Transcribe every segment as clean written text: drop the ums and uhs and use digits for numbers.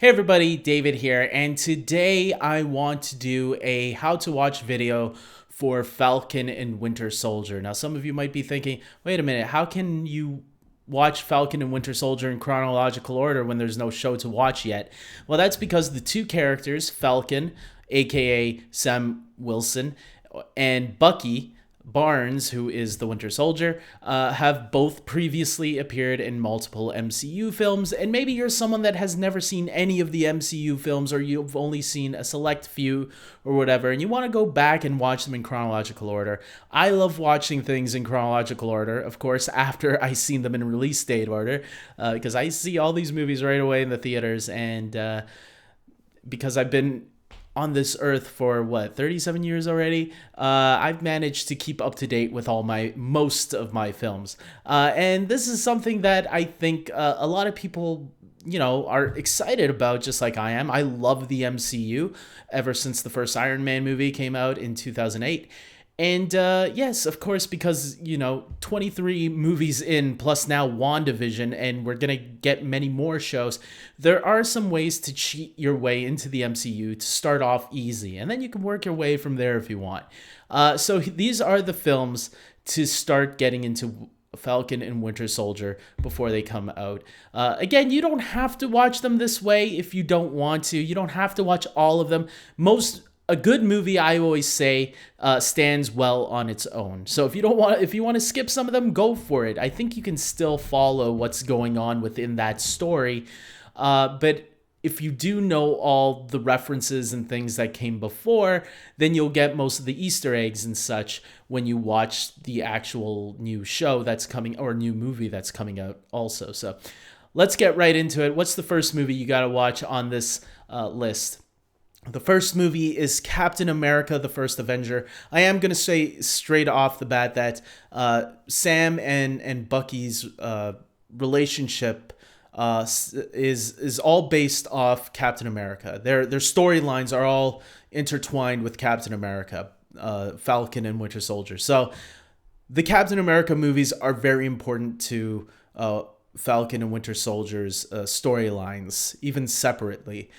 Hey everybody, David here, and today I want to do a how to watch video for Falcon and Winter Soldier. Now, some of you might be thinking, wait a minute, how can you watch Falcon and Winter Soldier in chronological order when there's no show to watch yet? Well, that's because the two characters, Falcon, aka Sam Wilson, and Bucky, Barnes, who is the Winter Soldier, have both previously appeared in multiple MCU films, and maybe you're someone that has never seen any of the MCU films, or you've only seen a select few or whatever, and you want to go back and watch them in chronological order. I love watching things in chronological order, of course, after I've seen them in release date order, because I see all these movies right away in the theaters, and because I've been on this earth for 37 years already, I've managed to keep up to date with most of my films, and this is something that I think a lot of people are excited about, just like I am. I love the MCU ever since the first Iron Man movie came out in 2008. And yes, of course, because 23 movies in, plus now WandaVision, and we're gonna get many more shows. There are some ways to cheat your way into the MCU to start off easy, and then you can work your way from there if you want. So these are the films to start getting into Falcon and Winter Soldier before they come out. Again, you don't have to watch them this way if you don't want to. You don't have to watch all of them. A good movie, I always say, stands well on its own. So if you want to skip some of them, go for it. I think you can still follow what's going on within that story. But if you do know all the references and things that came before, then you'll get most of the Easter eggs and such when you watch the actual new show that's coming, or new movie that's coming out also. So let's get right into it. What's the first movie you got to watch on this list? The first movie is Captain America, the First Avenger. I am going to say straight off the bat that Sam and Bucky's relationship is all based off Captain America. Their storylines are all intertwined with Captain America, Falcon and Winter Soldier. So the Captain America movies are very important to Falcon and Winter Soldier's storylines, even separately.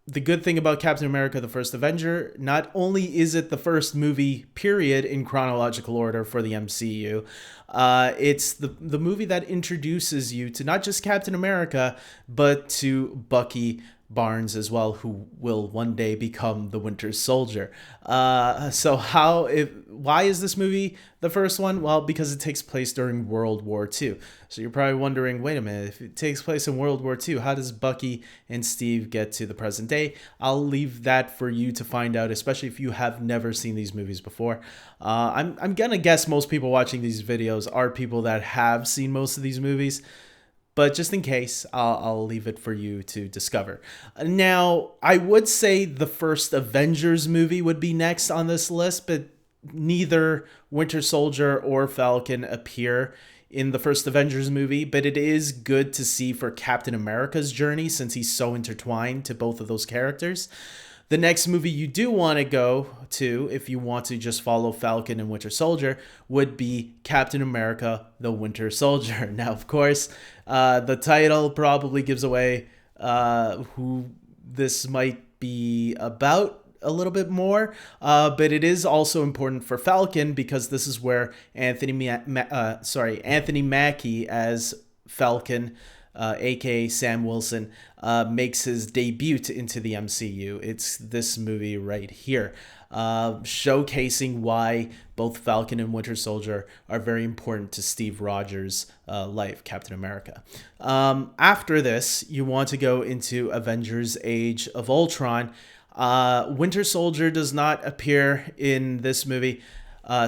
The good thing about Captain America, the First Avenger, not only is it the first movie, period, in chronological order for the MCU, it's the movie that introduces you to not just Captain America, but to Bucky Barnes as well, who will one day become the Winter Soldier. Why is this movie the first one? Well, because it takes place during World War II. So you're probably wondering, wait a minute, if it takes place in World War II, how does Bucky and Steve get to the present day? I'll leave that for you to find out, especially if you have never seen these movies before. I'm gonna guess most people watching these videos are people that have seen most of these movies. But just in case, I'll leave it for you to discover. Now, I would say the first Avengers movie would be next on this list, but neither Winter Soldier or Falcon appear in the first Avengers movie. But it is good to see for Captain America's journey, since he's so intertwined to both of those characters. The next movie you do want to go to, if you want to just follow Falcon and Winter Soldier, would be Captain America, the Winter Soldier. Now, of course, the title probably gives away who this might be about a little bit more, but it is also important for Falcon because this is where Anthony Mackie as Falcon, aka Sam Wilson, makes his debut into the MCU. It's this movie right here, showcasing why both Falcon and Winter Soldier are very important to Steve Rogers' life, Captain America. After this, you want to go into Avengers Age of Ultron. Winter Soldier does not appear in this movie.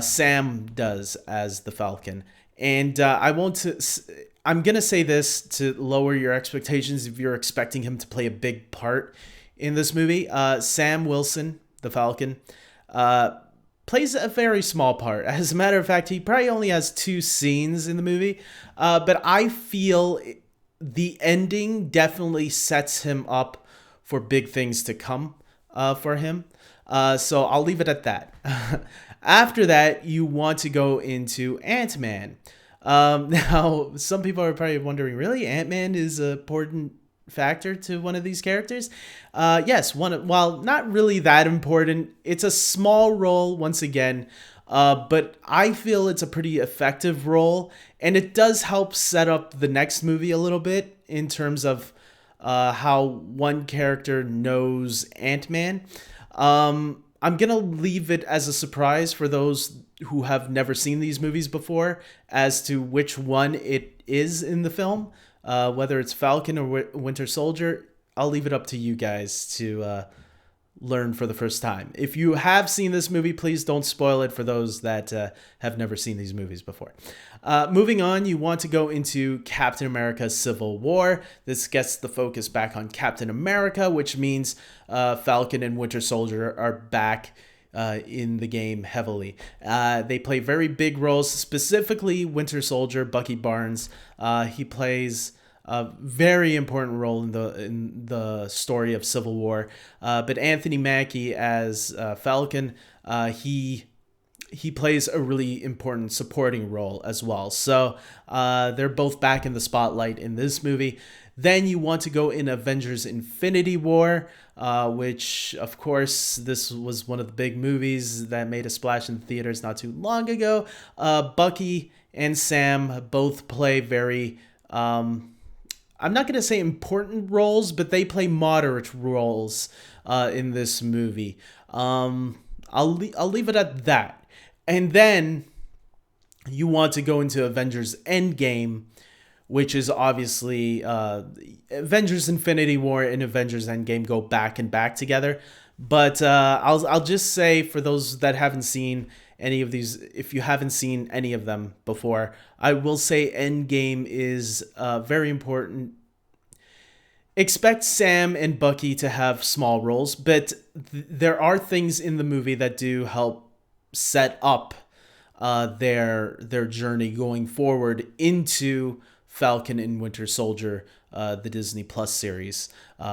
Sam does as the Falcon. And I'm going to say this to lower your expectations if you're expecting him to play a big part in this movie. Sam Wilson, the Falcon, plays a very small part. As a matter of fact, he probably only has 2 scenes in the movie. But I feel the ending definitely sets him up for big things to come for him. So I'll leave it at that. After that, you want to go into Ant-Man. Now, some people are probably wondering, really? Ant-Man is important factor to one of these characters. Yes, while not really that important, it's a small role once again, but I feel it's a pretty effective role, and it does help set up the next movie a little bit in terms of how one character knows Ant-Man. I'm gonna leave it as a surprise for those who have never seen these movies before as to which one it is in the film, whether it's Falcon or Winter Soldier. I'll leave it up to you guys to learn for the first time. If you have seen this movie, please don't spoil it for those that have never seen these movies before. Moving on, you want to go into Captain America Civil War. This gets the focus back on Captain America, which means Falcon and Winter Soldier are back in the game heavily. They play very big roles, specifically Winter Soldier, Bucky Barnes. He plays a very important role in the story of Civil War. But Anthony Mackie as Falcon, he plays a really important supporting role as well. So they're both back in the spotlight in this movie. Then you want to go in Avengers Infinity War, which, of course, this was one of the big movies that made a splash in theaters not too long ago. Bucky and Sam both play very... I'm not going to say important roles, but they play moderate roles in this movie. I'll leave it at that. And then you want to go into Avengers Endgame, which is obviously Avengers Infinity War and Avengers Endgame go back and back together. But I'll just say, for those that haven't seen any of these, if you haven't seen any of them before, I will say Endgame is very important. Expect Sam and Bucky to have small roles, but there are things in the movie that do help set up their journey going forward into Falcon and Winter Soldier, the Disney Plus series,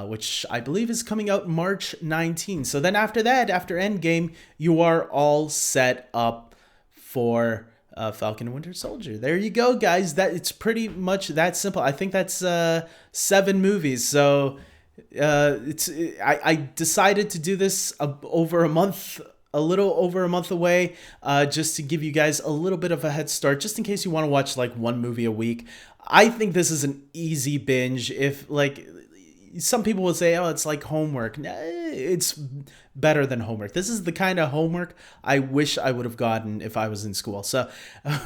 which I believe is coming out March 19. So then after that, after Endgame, you are all set up for Falcon and Winter Soldier. There you go, guys. That it's pretty much that simple. I think that's 7 movies. So I decided to do this over a month. A little over a month away, just to give you guys a little bit of a head start, just in case you want to watch like one movie a week. I think this is an easy binge. If like some people will say, oh, it's like homework. Nah, it's better than homework. This is the kind of homework I wish I would have gotten if I was in school. So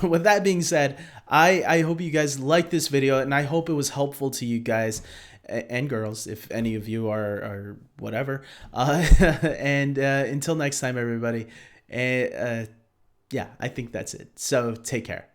with that being said, I hope you guys like this video, and I hope it was helpful to you guys and girls, if any of you are whatever. And until next time, everybody. Yeah, I think that's it. So take care.